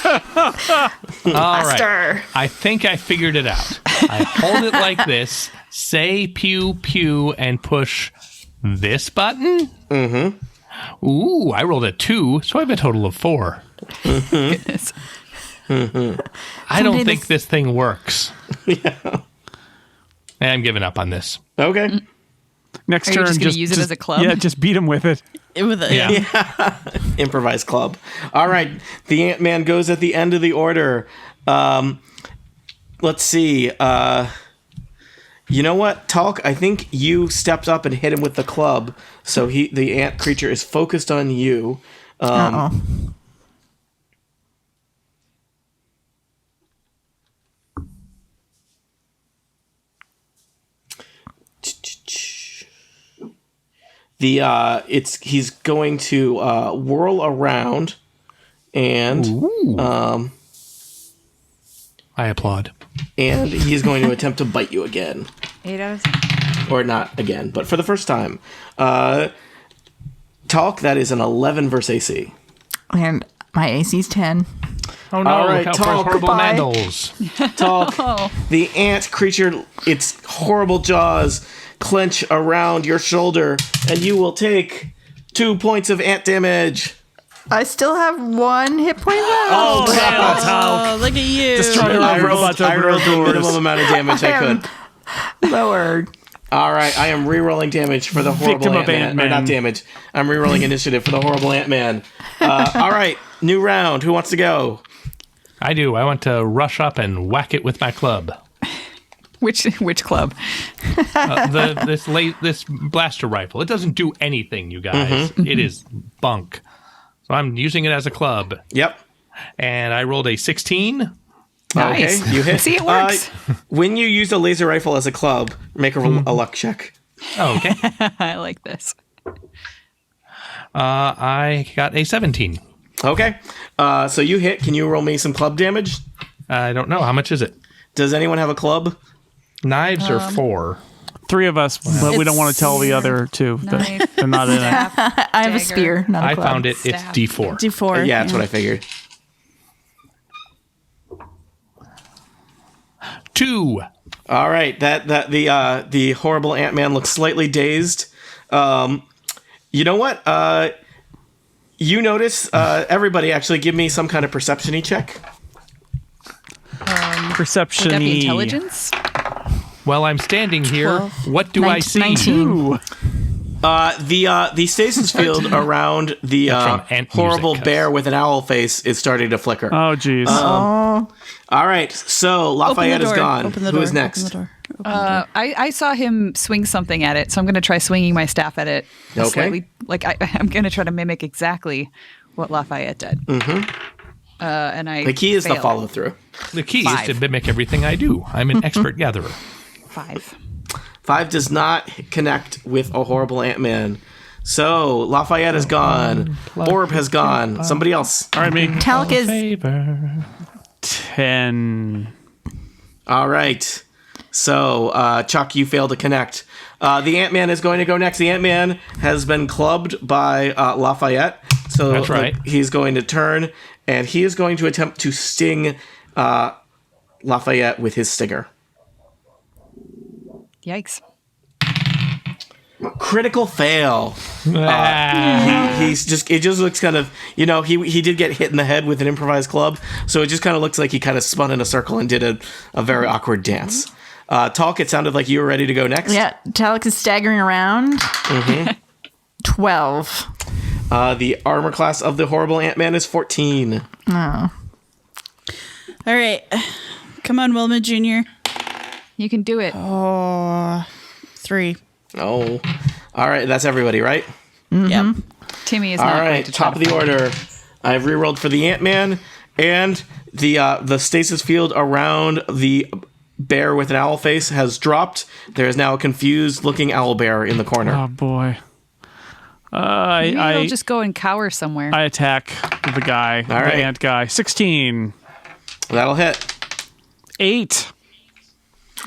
Speaker 3: right.
Speaker 6: Faster.
Speaker 3: I think I figured it out. I hold it like this, say pew pew, and push this button. Mm-hmm. Ooh, I rolled a 2, so I have a total of 4.
Speaker 4: Goodness.
Speaker 3: I don't think this thing works.
Speaker 1: Yeah.
Speaker 3: I'm giving up on this.
Speaker 1: Okay.
Speaker 2: Next
Speaker 4: Are you
Speaker 2: turn,
Speaker 4: just gonna use it as a club?
Speaker 2: Yeah, just beat him with it.
Speaker 5: With a,
Speaker 3: Yeah.
Speaker 1: Improvised club. All right. The Ant-Man goes at the end of the order. Let's see. You know what, Talk? I think you stepped up and hit him with the club, so the ant creature is focused on you.
Speaker 6: Uh-oh.
Speaker 1: He's going to whirl around and
Speaker 3: I applaud.
Speaker 1: and he's going to attempt to bite you again.
Speaker 4: 8 out of 10.
Speaker 1: Or not again, but for the first time. Talk, that is an 11 versus AC.
Speaker 6: And my AC's 10.
Speaker 3: Oh no,
Speaker 1: All right,
Speaker 3: look out for
Speaker 1: Talk,
Speaker 3: horrible
Speaker 6: goodbye.
Speaker 3: handles.
Speaker 1: Talk. The ant creature, its horrible jaws clench around your shoulder, and you will take 2 points of ant damage.
Speaker 6: I still have 1 hit point left.
Speaker 1: Oh, crap.
Speaker 5: Oh, look at you.
Speaker 2: Destroy
Speaker 1: I
Speaker 2: all robots
Speaker 1: rolled
Speaker 2: over
Speaker 1: the
Speaker 2: doors.
Speaker 1: minimum amount of damage I could.
Speaker 6: Lowered.
Speaker 1: All right, I am re-rolling damage for the horrible
Speaker 2: Victim of
Speaker 1: Ant-Man. Or
Speaker 2: Ant-Man.
Speaker 1: not damage. I'm re-rolling initiative for the horrible Ant-Man. All right, new round. Who wants to go?
Speaker 3: I do. I want to rush up and whack it with my club.
Speaker 4: Which club?
Speaker 3: This blaster rifle. It doesn't do anything, you guys. It is bunk. So I'm using it as a club.
Speaker 1: Yep.
Speaker 3: And I rolled a 16.
Speaker 4: Nice.
Speaker 1: Okay, you hit.
Speaker 4: See, it works.
Speaker 1: When you use a laser rifle as a club, make a luck check.
Speaker 3: Oh, okay.
Speaker 4: I like this.
Speaker 3: I got a 17.
Speaker 1: Okay. So you hit. Can you roll me some club damage?
Speaker 3: I don't know. How much is it?
Speaker 1: Does anyone have a club?
Speaker 3: Knives are 4.
Speaker 2: 3 of us, but we don't want to tell the other 2 that
Speaker 4: Knife.
Speaker 2: they're not in it.
Speaker 6: I have a
Speaker 4: Dagger.
Speaker 6: spear, not a
Speaker 3: I
Speaker 6: club.
Speaker 3: found it. It's
Speaker 4: Staff.
Speaker 3: D4.
Speaker 5: D4.
Speaker 1: Yeah, that's what I figured.
Speaker 3: 2.
Speaker 1: All right. The horrible Ant-Man looks slightly dazed. You know what? You notice. Everybody, actually, give me some kind of perception-y check.
Speaker 2: Perception.
Speaker 4: Would that be intelligence?
Speaker 3: Well, I'm standing here.
Speaker 5: 12.
Speaker 3: What do I see?
Speaker 6: 19.
Speaker 1: The stasis field around the
Speaker 3: from ant
Speaker 1: horrible
Speaker 3: music,
Speaker 1: bear with an owl face is starting to flicker.
Speaker 2: Oh, geez.
Speaker 1: All right, so
Speaker 5: Open the
Speaker 1: Lafayette is
Speaker 5: door.
Speaker 1: gone.
Speaker 5: Open the
Speaker 1: Who's
Speaker 5: door.
Speaker 1: next?
Speaker 5: Open the door. Open the door.
Speaker 4: I saw him swing something at it, so I'm going to try swinging my staff at it.
Speaker 1: Okay.
Speaker 4: Slightly, I'm going to try to mimic exactly what Lafayette did. Mm-hmm. And
Speaker 1: The key is the
Speaker 4: fail.
Speaker 1: follow through.
Speaker 3: The key is
Speaker 4: 5.
Speaker 3: to mimic everything I do. I'm an expert gatherer.
Speaker 4: 5.
Speaker 1: 5 does not connect with a horrible Ant-Man. So Lafayette is gone. Orb has gone. Somebody else.
Speaker 2: All right, me.
Speaker 6: Talc is
Speaker 3: Favor.
Speaker 2: 10.
Speaker 1: All right. So Chuck, you failed to connect. The Ant-Man is going to go next. The Ant-Man has been clubbed by Lafayette. So
Speaker 3: That's right.
Speaker 1: He's going to turn, and he is going to attempt to sting Lafayette with his stinger.
Speaker 4: Yikes.
Speaker 1: Critical fail.
Speaker 3: Ah.
Speaker 1: He's just, it just looks kind of, he did get hit in the head with an improvised club, so it just kind of looks like he kind of spun in a circle and did a very awkward dance. Talk, it sounded like you were ready to go next.
Speaker 6: yeah. Talc is staggering around. 12.
Speaker 1: The armor class of the horrible Ant-Man is 14.
Speaker 6: Oh.
Speaker 5: All right. Come on, Wilma Jr.
Speaker 4: You can do it.
Speaker 5: 3.
Speaker 1: Oh. All right, that's everybody, right?
Speaker 5: Yep.
Speaker 4: Timmy is
Speaker 1: All
Speaker 4: not going
Speaker 1: right,
Speaker 4: to try
Speaker 1: top
Speaker 4: to
Speaker 1: of the
Speaker 4: fight.
Speaker 1: order. I've rerolled for the Ant-Man and the stasis field around the bear with an owl face has dropped. There is now a confused looking owl bear in the corner.
Speaker 2: Oh boy.
Speaker 4: Maybe
Speaker 2: I
Speaker 4: it'll just go and cower somewhere.
Speaker 2: I attack the guy,
Speaker 1: All right.
Speaker 2: the ant guy. 16.
Speaker 1: That'll hit.
Speaker 2: 8.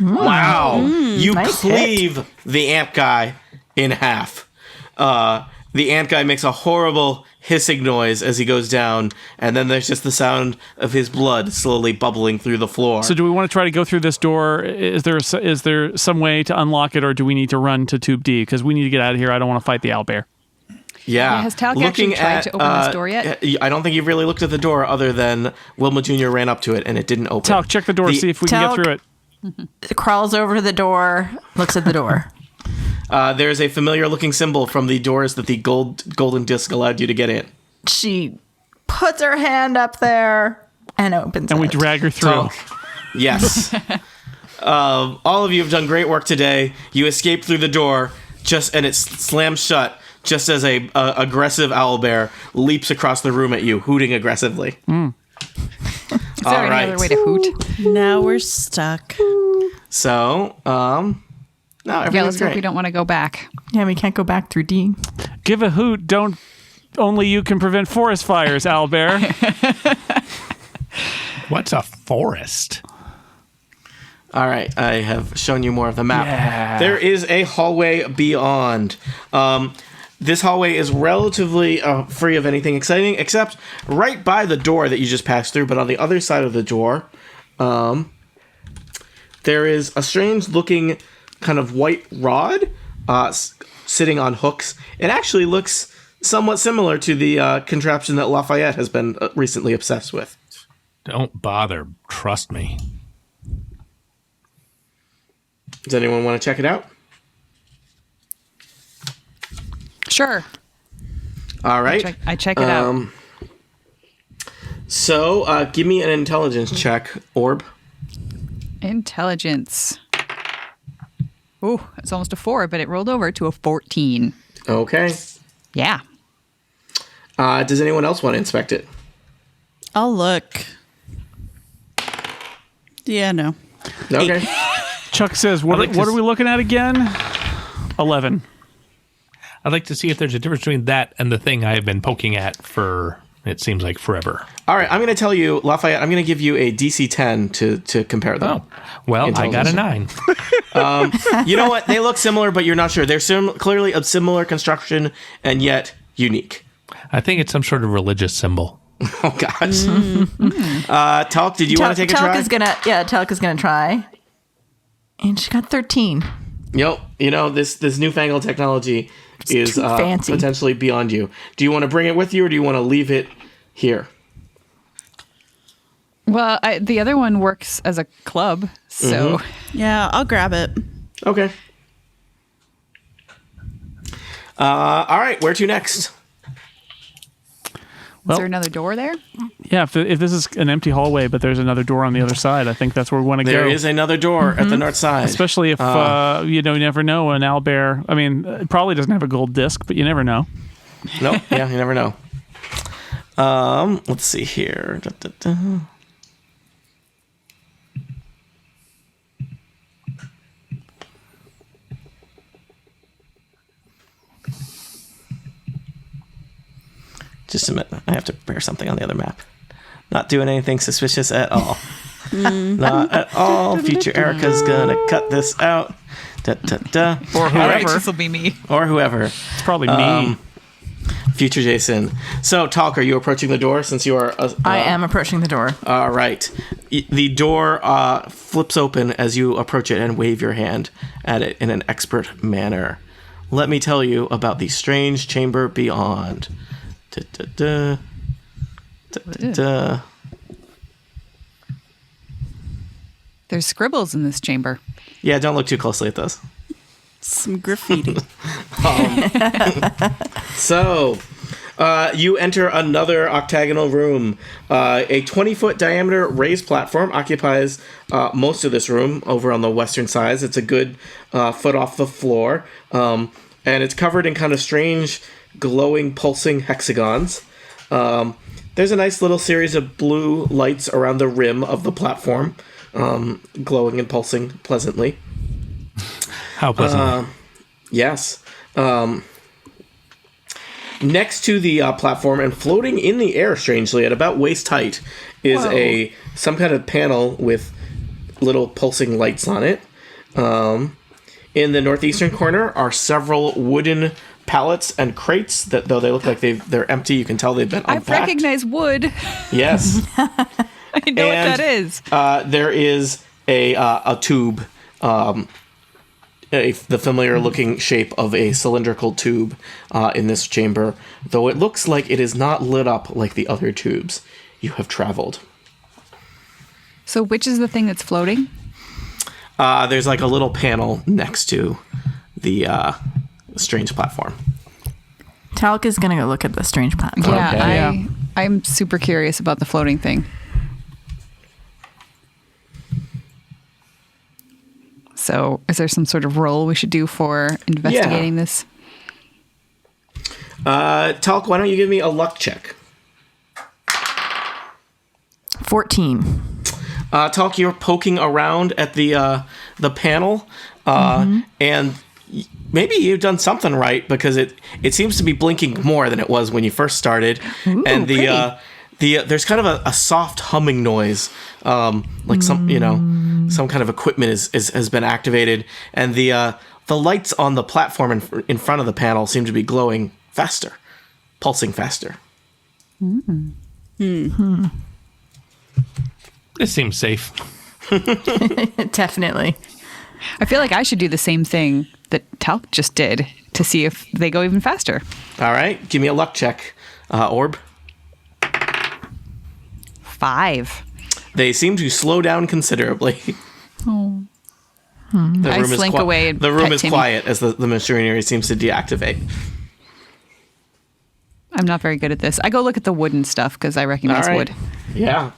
Speaker 1: Wow. You
Speaker 6: nice
Speaker 1: cleave the ant guy in half. The ant guy makes a horrible hissing noise as he goes down, and then there's just the sound of his blood slowly bubbling through the floor.
Speaker 2: So do we want to try to go through this door? Is there some way to unlock it, or do we need to run to Tube D? Because we need to get out of here. I don't want to fight the owlbear.
Speaker 1: Yeah.
Speaker 4: Has Talc actually tried to open this door yet?
Speaker 1: I don't think you've really looked at the door other than Wilma Jr. ran up to it and it didn't open.
Speaker 2: Talc, check the door, see if we can get
Speaker 6: Talc-
Speaker 2: through it.
Speaker 6: Crawls over to the door, looks at the door.
Speaker 1: There's a familiar looking symbol from the doors that the golden disc allowed you to get in.
Speaker 6: She puts her hand up there and opens
Speaker 2: And we
Speaker 6: it.
Speaker 2: drag her through.
Speaker 1: Talc. Yes. All of you have done great work today. You escaped through the door, and it slams shut just as a aggressive owlbear leaps across the room at you, hooting aggressively.
Speaker 4: Is there
Speaker 1: all
Speaker 4: any
Speaker 1: right.
Speaker 4: other way to hoot?
Speaker 5: Now we're stuck.
Speaker 1: So, no,
Speaker 4: Yeah,
Speaker 1: everything's
Speaker 4: let's hope
Speaker 1: great.
Speaker 4: we don't want to go back.
Speaker 6: Yeah, we can't go back through D.
Speaker 2: Give a hoot. Only you can prevent forest fires, owlbear.
Speaker 3: What's a forest?
Speaker 1: All right, I have shown you more of the map.
Speaker 2: Yeah.
Speaker 1: There is a hallway beyond. This hallway is relatively free of anything exciting, except right by the door that you just passed through, but on the other side of the door, there is a strange-looking kind of white rod sitting on hooks. It actually looks somewhat similar to the contraption that Lafayette has been recently obsessed with.
Speaker 3: Don't bother. Trust me.
Speaker 1: Does anyone want to check it out?
Speaker 4: Sure.
Speaker 1: All right.
Speaker 4: I check it out.
Speaker 1: So, give me an intelligence check, Orb.
Speaker 4: Intelligence. Ooh, it's almost a 4, but it rolled over to a 14.
Speaker 1: Okay.
Speaker 4: Yeah.
Speaker 1: Does anyone else want to inspect it?
Speaker 5: I'll look. Yeah, no.
Speaker 1: Okay.
Speaker 2: Chuck says, what are we looking at again? 11.
Speaker 3: I'd like to see if there's a difference between that and the thing I have been poking at for, it seems like, forever.
Speaker 1: All right, I'm going to tell you, Lafayette, I'm going to give you a DC 10 to compare them.
Speaker 3: Oh, well, I got a 9.
Speaker 1: You know what? They look similar, but you're not sure. They're clearly of similar construction and yet unique.
Speaker 3: I think it's some sort of religious symbol.
Speaker 1: Oh, gosh. Talc, did you want to take a try?
Speaker 6: Talc is gonna try. And she got 13.
Speaker 1: Yep. You know, this newfangled technology is
Speaker 6: too fancy.
Speaker 1: potentially beyond you. Do you want to bring it with you or do you want to leave it here?
Speaker 4: Well, the other one works as a club, so
Speaker 5: Yeah, I'll grab it.
Speaker 1: Okay. All right, where to next?
Speaker 4: is there another door there?
Speaker 2: Yeah, if this is an empty hallway, but there's another door on the other side, I think that's where we want to go.
Speaker 1: There is another door at the north side.
Speaker 2: Especially if, you never know, an owlbear. I mean, it probably doesn't have a gold disc, but you never know.
Speaker 1: Nope. Yeah, you never know. Let's see here. Just a minute. I have to prepare something on the other map. Not doing anything suspicious at all. Not at all. Future Erica's gonna cut this out. Da, da, da.
Speaker 2: Or whoever.
Speaker 4: This will be me.
Speaker 1: Or whoever.
Speaker 2: It's probably me.
Speaker 1: Future Jason. So, Talk, are you approaching the door since you are...
Speaker 6: I am approaching the door.
Speaker 1: All right. The door flips open as you approach it and wave your hand at it in an expert manner. Let me tell you about the strange chamber beyond. Da, da, da. Da, da, da.
Speaker 4: There's scribbles in this chamber.
Speaker 1: Yeah, don't look too closely at those.
Speaker 5: Some graffiti.
Speaker 1: So, you enter another octagonal room. A 20-foot diameter raised platform occupies most of this room over on the western side. It's a good foot off the floor. And it's covered in kind of strange, glowing, pulsing hexagons. There's a nice little series of blue lights around the rim of the platform, glowing and pulsing pleasantly.
Speaker 3: How pleasant.
Speaker 1: Yes. Next to the platform and floating in the air, strangely, at about waist height, is some kind of panel with little pulsing lights on it. In the northeastern corner are several wooden pallets and crates that, though they look like they're empty, you can tell they've been unpacked.
Speaker 4: I recognize wood.
Speaker 1: Yes.
Speaker 4: I know what that is.
Speaker 1: There is a tube, the familiar looking shape of a cylindrical tube in this chamber, though it looks like it is not lit up like the other tubes you have traveled.
Speaker 4: So which is the thing that's floating?
Speaker 1: There's like a little panel next to the strange platform.
Speaker 6: Talc is going to go look at the strange platform.
Speaker 4: Yeah, I'm super curious about the floating thing. So is there some sort of role we should do for investigating this?
Speaker 1: Talc, why don't you give me a luck check?
Speaker 6: 14.
Speaker 1: Talc, you're poking around at the panel, and maybe you've done something right because it seems to be blinking more than it was when you first started.
Speaker 4: Ooh,
Speaker 1: and there's kind of a soft humming noise, like some kind of equipment has been activated, and the lights on the platform in front of the panel seem to be glowing faster, pulsing faster.
Speaker 3: It seems safe.
Speaker 6: Definitely.
Speaker 4: I feel like I should do the same thing that Talc just did to see if they go even faster.
Speaker 1: All right, give me a luck check, Orb.
Speaker 4: 5.
Speaker 1: They seem to slow down considerably.
Speaker 4: Oh.
Speaker 1: The
Speaker 4: I
Speaker 1: room is
Speaker 4: slink away and
Speaker 1: the room
Speaker 4: pet
Speaker 1: is
Speaker 4: Timmy.
Speaker 1: quiet as the machinery seems to deactivate.
Speaker 4: I'm not very good at this. I go look at the wooden stuff because I recognize
Speaker 1: All right.
Speaker 4: wood.
Speaker 1: Yeah.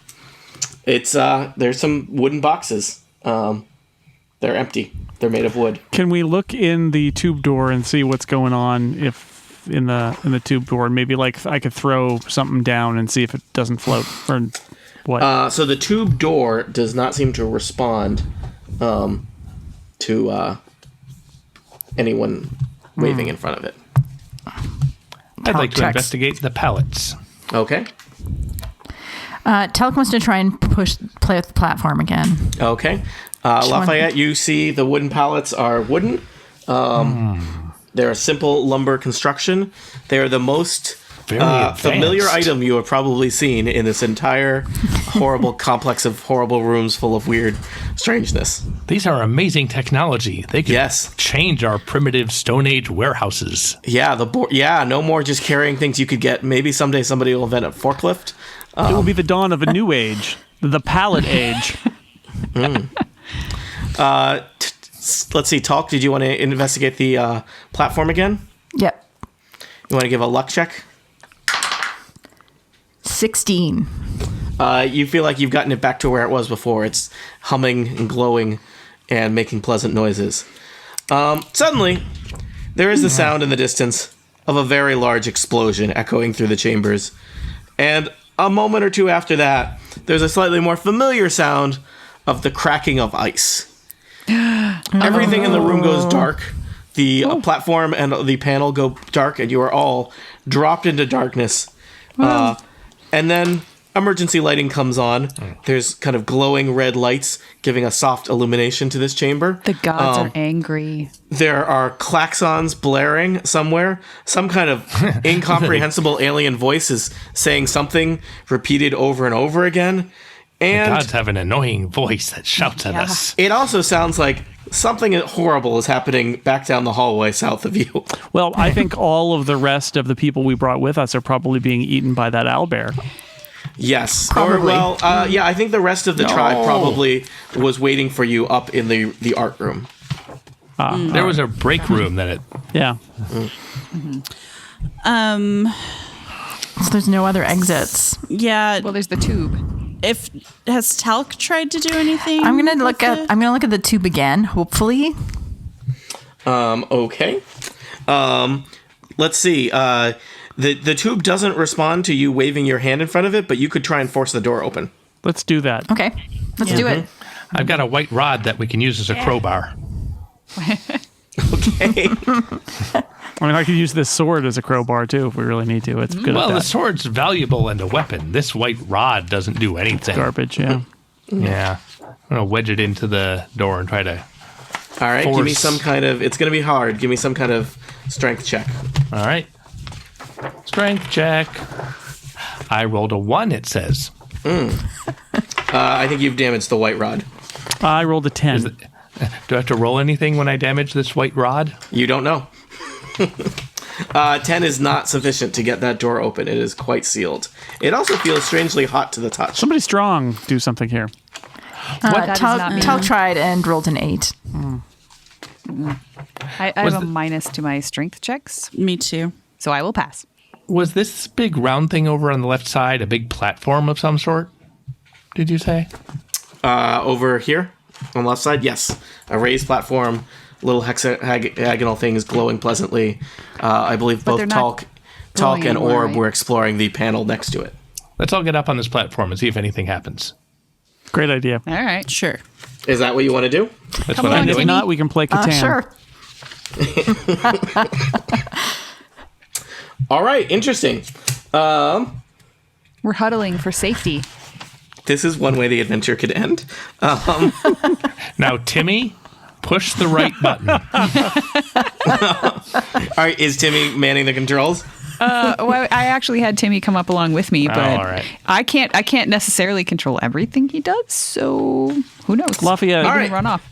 Speaker 1: It's there's some wooden boxes. They're empty. They're made of wood.
Speaker 2: Can we look in the tube door and see what's going on if in the tube door? Maybe like I could throw something down and see if it doesn't float or what?
Speaker 1: So the tube door does not seem to respond to anyone waving in front of it.
Speaker 3: I'd like to
Speaker 6: checks.
Speaker 3: investigate the pallets.
Speaker 1: Okay.
Speaker 6: Talc wants to try and play with the platform again.
Speaker 1: Okay. Lafayette, you see the wooden pallets are wooden. They're a simple lumber construction. They're the most familiar item you have probably seen in this entire horrible complex of horrible rooms full of weird strangeness.
Speaker 3: These are amazing technology. They could
Speaker 1: Yes.
Speaker 3: change our primitive Stone Age warehouses.
Speaker 1: Yeah, no more just carrying things you could get. Maybe someday somebody will invent a forklift.
Speaker 2: It will be the dawn of a new age, the pallet age.
Speaker 1: Let's see, Talk, did you want to investigate the platform again?
Speaker 6: Yep.
Speaker 1: You want to give a luck check?
Speaker 6: 16.
Speaker 1: You feel like you've gotten it back to where it was before. It's humming and glowing and making pleasant noises. Suddenly, there is the sound in the distance of a very large explosion echoing through the chambers. And a moment or two after that, there's a slightly more familiar sound of the cracking of ice. Everything in the room goes dark. The platform and the panel go dark, and you are all dropped into darkness. And then emergency lighting comes on. There's kind of glowing red lights giving a soft illumination to this chamber.
Speaker 4: The gods are angry.
Speaker 1: There are klaxons blaring somewhere. Some kind of incomprehensible alien voice is saying something repeated over and over again.
Speaker 3: The
Speaker 1: And
Speaker 3: gods have an annoying voice that shouts at us.
Speaker 1: it also sounds like something horrible is happening back down the hallway south of you.
Speaker 2: Well, I think all of the rest of the people we brought with us are probably being eaten by that owlbear.
Speaker 1: Yes.
Speaker 6: Probably.
Speaker 1: Yeah, I think the rest of the tribe probably was waiting for you up in the art room.
Speaker 3: There was a break room that it.
Speaker 2: Yeah.
Speaker 6: So there's no other exits.
Speaker 5: Yeah.
Speaker 4: Well, there's the tube.
Speaker 5: If has Talc tried to do anything?
Speaker 6: I'm gonna look at the tube again. Hopefully.
Speaker 1: Okay. Let's see. The tube doesn't respond to you waving your hand in front of it, but you could try and force the door open.
Speaker 2: Let's do that.
Speaker 6: Okay. Let's do it.
Speaker 3: I've got a white rod that we can use as a crowbar.
Speaker 1: Okay.
Speaker 2: I mean, I could use this sword as a crowbar too if we really need to. It's good.
Speaker 3: Well,
Speaker 2: at
Speaker 3: the
Speaker 2: that.
Speaker 3: sword's valuable and a weapon. This white rod doesn't do anything.
Speaker 2: Garbage. Yeah.
Speaker 3: Yeah. I'm going to wedge it into the door and try to.
Speaker 1: All right. Give me
Speaker 3: Force.
Speaker 1: some kind of. It's going to be hard. Give me some kind of strength check.
Speaker 3: All right. Strength check. I rolled a 1, it says.
Speaker 1: I think you've damaged the white rod.
Speaker 2: I rolled a 10.
Speaker 3: Do I have to roll anything when I damage this white rod?
Speaker 1: You don't know. 10 is not sufficient to get that door open. It is quite sealed. It also feels strangely hot to the touch.
Speaker 2: Somebody strong do something here.
Speaker 4: That is not me.
Speaker 6: Talc tried and rolled an 8.
Speaker 4: I have a minus to my strength checks,
Speaker 5: Me too.
Speaker 4: so I will pass.
Speaker 3: Was this big round thing over on the left side a big platform of some sort? Did you say?
Speaker 1: Over here on the left side, yes. A raised platform, little hexagonal things glowing pleasantly. I believe
Speaker 4: But
Speaker 1: both
Speaker 4: they're not
Speaker 1: Talc
Speaker 4: glowing
Speaker 1: and
Speaker 4: anymore,
Speaker 1: Orb
Speaker 4: right?
Speaker 1: were exploring the panel next to it.
Speaker 3: Let's all get up on this platform and see if anything happens.
Speaker 2: Great idea.
Speaker 4: All right.
Speaker 5: Sure.
Speaker 1: Is that what you want to do?
Speaker 3: That's
Speaker 4: Come
Speaker 3: what I'm
Speaker 4: along,
Speaker 2: If
Speaker 3: doing.
Speaker 4: Timmy.
Speaker 2: not, we can play Catan.
Speaker 6: Sure.
Speaker 1: All right, interesting.
Speaker 4: We're huddling for safety.
Speaker 1: This is one way the adventure could end.
Speaker 3: Now, Timmy, push the right button.
Speaker 1: All right, is Timmy manning the controls?
Speaker 4: Well, I actually had Timmy come up along with me, but
Speaker 3: all right.
Speaker 4: I can't necessarily control everything he does. So who knows?
Speaker 2: Lafayette,
Speaker 1: All
Speaker 4: Maybe
Speaker 1: right.
Speaker 4: run off.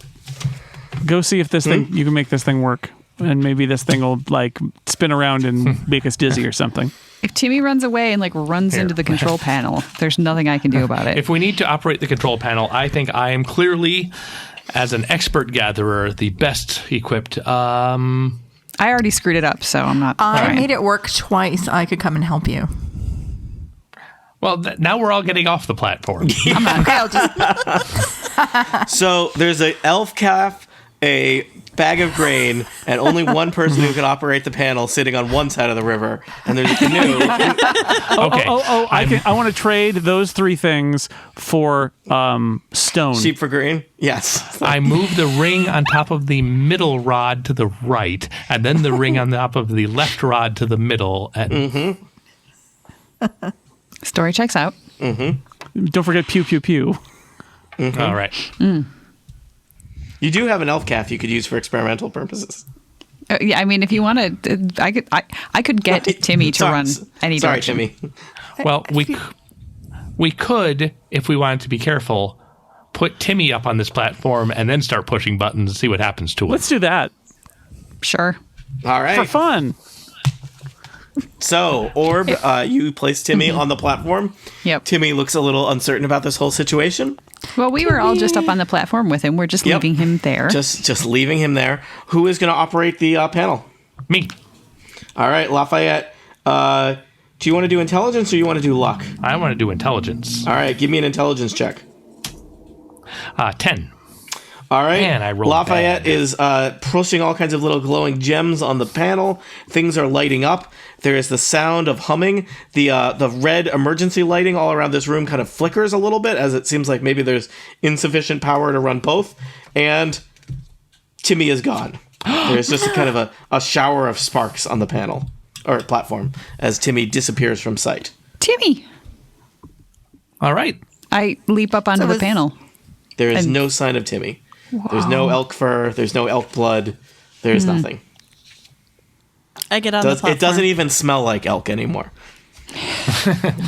Speaker 2: go see if this thing you can make this thing work, and maybe this thing will like spin around and make us dizzy or something.
Speaker 4: If Timmy runs away and like runs
Speaker 3: Here.
Speaker 4: into the control panel, there's nothing I can do about it.
Speaker 3: If we need to operate the control panel, I think I am clearly, as an expert gatherer, the best equipped.
Speaker 4: I already screwed it up, so I'm not.
Speaker 6: I
Speaker 4: trying.
Speaker 6: made it work twice. I could come and help you.
Speaker 3: Well, now we're all getting off the platform.
Speaker 6: Okay, I'll just
Speaker 1: So there's an elf calf, a bag of grain, and only one person who can operate the panel sitting on one side of the river. And there's a canoe.
Speaker 3: Okay.
Speaker 2: I want to trade those three things for stone.
Speaker 1: Sheep for green? Yes.
Speaker 3: I move the ring on top of the middle rod to the right, and then the ring on top of the left rod to the middle. And
Speaker 4: Story checks out.
Speaker 2: Don't forget pew pew pew.
Speaker 3: all right.
Speaker 1: You do have an elf calf you could use for experimental purposes.
Speaker 4: Yeah, I mean, if you want to, I could get Timmy to run any
Speaker 1: Sorry,
Speaker 4: direction.
Speaker 1: Timmy.
Speaker 3: Well, we could, if we wanted to be careful, put Timmy up on this platform and then start pushing buttons and see what happens to it.
Speaker 2: Let's do that
Speaker 4: Sure.
Speaker 1: All right.
Speaker 2: for fun.
Speaker 1: So, Orb, you place Timmy on the platform.
Speaker 4: Yep.
Speaker 1: Timmy looks a little uncertain about this whole situation.
Speaker 4: Well, we were all just up on the platform with him. We're just
Speaker 1: Yep.
Speaker 4: leaving him there.
Speaker 1: Just leaving him there. Who is going to operate the panel?
Speaker 3: Me.
Speaker 1: All right, Lafayette. Do you want to do intelligence or you want to do luck?
Speaker 3: I want to do intelligence.
Speaker 1: All right, give me an intelligence check.
Speaker 3: 10.
Speaker 1: All right.
Speaker 3: Man, I rolled
Speaker 1: Lafayette
Speaker 3: bad.
Speaker 1: is pushing all kinds of little glowing gems on the panel. Things are lighting up. There is the sound of humming. The red emergency lighting all around this room kind of flickers a little bit as it seems like maybe there's insufficient power to run both. And Timmy is gone. There's just a kind of a shower of sparks on the panel or platform as Timmy disappears from sight.
Speaker 4: Timmy!
Speaker 3: All right.
Speaker 4: I leap up onto
Speaker 6: So
Speaker 4: the
Speaker 6: is-
Speaker 4: panel.
Speaker 1: There is
Speaker 4: And-
Speaker 1: no sign of Timmy. There's no elk fur. There's no elk blood. There's nothing.
Speaker 5: I get on the platform.
Speaker 1: It doesn't even smell like elk anymore.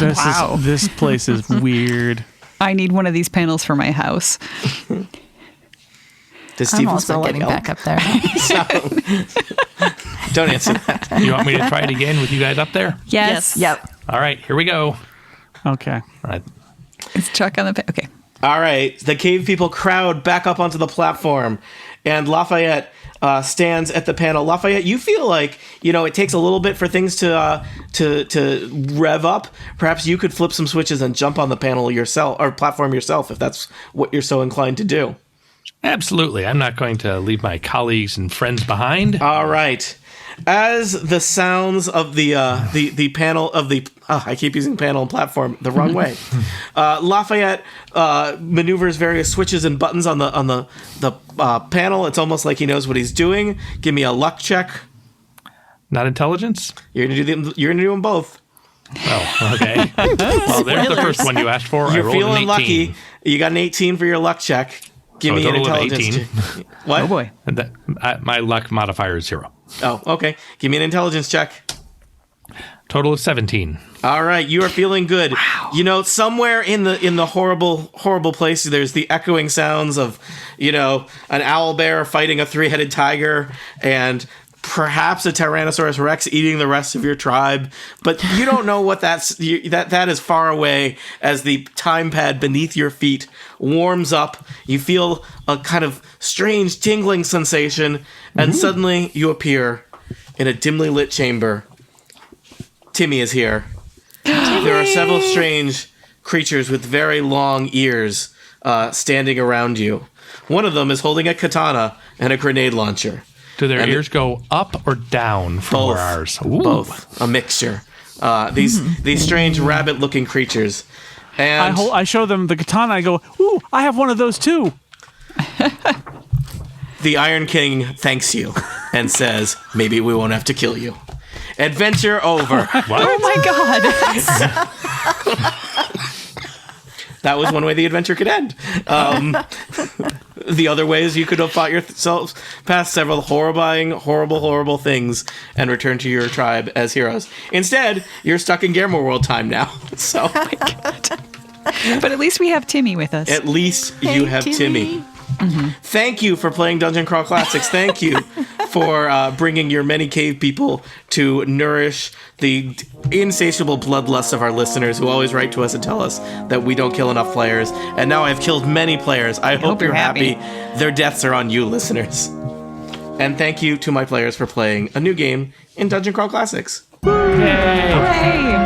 Speaker 4: Wow.
Speaker 2: This place is weird.
Speaker 4: I need one of these panels for my house.
Speaker 1: Does
Speaker 6: I'm
Speaker 1: Steven
Speaker 6: also
Speaker 1: smell like
Speaker 6: getting
Speaker 1: elk?
Speaker 6: back up there.
Speaker 1: Don't answer that.
Speaker 3: You want me to try it again with you guys up there?
Speaker 4: Yes.
Speaker 6: Yep.
Speaker 3: All right. Here we go.
Speaker 2: Okay.
Speaker 3: All right.
Speaker 4: It's Chuck on the okay.
Speaker 1: All right, the cave people crowd back up onto the platform, and Lafayette, stands at the panel. Lafayette, you feel like, it takes a little bit for things to rev up. Perhaps you could flip some switches and jump on the panel yourself, or platform yourself, if that's what you're so inclined to do.
Speaker 3: Absolutely. I'm not going to leave my colleagues and friends behind.
Speaker 1: All right. As the sounds of the panel of the I keep using panel and platform the wrong way. Lafayette maneuvers various switches and buttons on the panel. It's almost like he knows what he's doing. Give me a luck check.
Speaker 3: Not intelligence?
Speaker 1: You're gonna do them both.
Speaker 3: Oh, okay. Well, there's the first one you asked for.
Speaker 1: You're
Speaker 3: I rolled an
Speaker 1: feeling
Speaker 3: 18.
Speaker 1: lucky. You got an 18 for your luck check. Give
Speaker 3: So
Speaker 1: me
Speaker 3: a
Speaker 1: an
Speaker 3: total of
Speaker 1: intelligence
Speaker 3: 18.
Speaker 1: check. What?
Speaker 4: Oh boy.
Speaker 3: And my luck modifier is 0.
Speaker 1: Oh, okay. Give me an intelligence check.
Speaker 3: Total of 17.
Speaker 1: All right, you are feeling good. Wow. Somewhere in the horrible place, there's the echoing sounds of, an owl bear fighting a 3-headed tiger, and perhaps a Tyrannosaurus Rex eating the rest of your tribe. But you don't know what that is far away. As the time pad beneath your feet warms up, you feel a kind of strange tingling sensation, and suddenly you appear in a dimly lit chamber. Timmy is here. There are several strange creatures with very long ears standing around you. One of them is holding a katana and a grenade launcher.
Speaker 3: Do their ears go up or down from
Speaker 1: Both.
Speaker 3: where ours? Ooh.
Speaker 1: Both. A mixture. These strange rabbit-looking creatures. And
Speaker 2: I show them the katana. I go, ooh, I have one of those too.
Speaker 1: the Iron King thanks you and says, maybe we won't have to kill you. Adventure over.
Speaker 3: What?
Speaker 4: Oh my god.
Speaker 1: That was one way the adventure could end. The other ways you could have fought yourselves past several horrible things and return to your tribe as heroes. Instead, you're stuck in Gamma World time now. So,
Speaker 4: Oh my god. But at least we have Timmy with us.
Speaker 1: at least you have Timmy. Thank you for playing Dungeon Crawl Classics. Thank you for bringing your many cave people to nourish the insatiable bloodlust of our listeners who always write to us and tell us that we don't kill enough players. And now I've killed many players. I hope you're happy. Their deaths are on you, listeners. And thank you to my players for playing a new game in Dungeon Crawl Classics.
Speaker 4: Hooray!